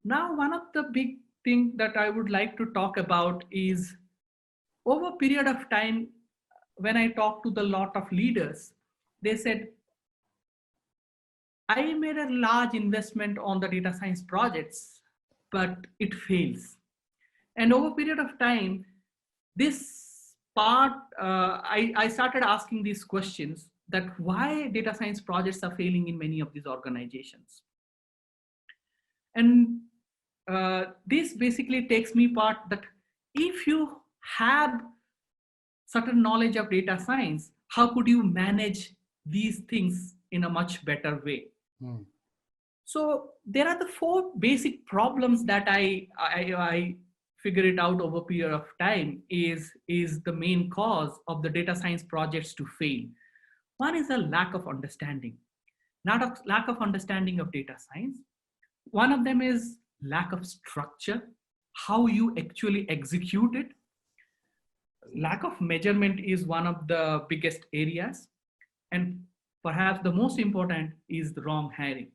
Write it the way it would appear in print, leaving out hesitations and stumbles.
Now, one of the big things that I would like to talk about is over a period of time, when I talked to the lot of leaders, they said, I made a large investment on the data science projects, but it fails. And over a period of time, this part, I started asking these questions that why data science projects are failing in many of these organizations. And this basically takes me part that if you have certain knowledge of data science, how could you manage these things in a much better way? Mm. So there are the four basic problems that I figure it out over a period of time is the main cause of the data science projects to fail. One is a lack of understanding, not a lack of understanding of data science. One of them is lack of structure, how you actually execute it. Lack of measurement is one of the biggest areas. And perhaps the most important is the wrong hiring.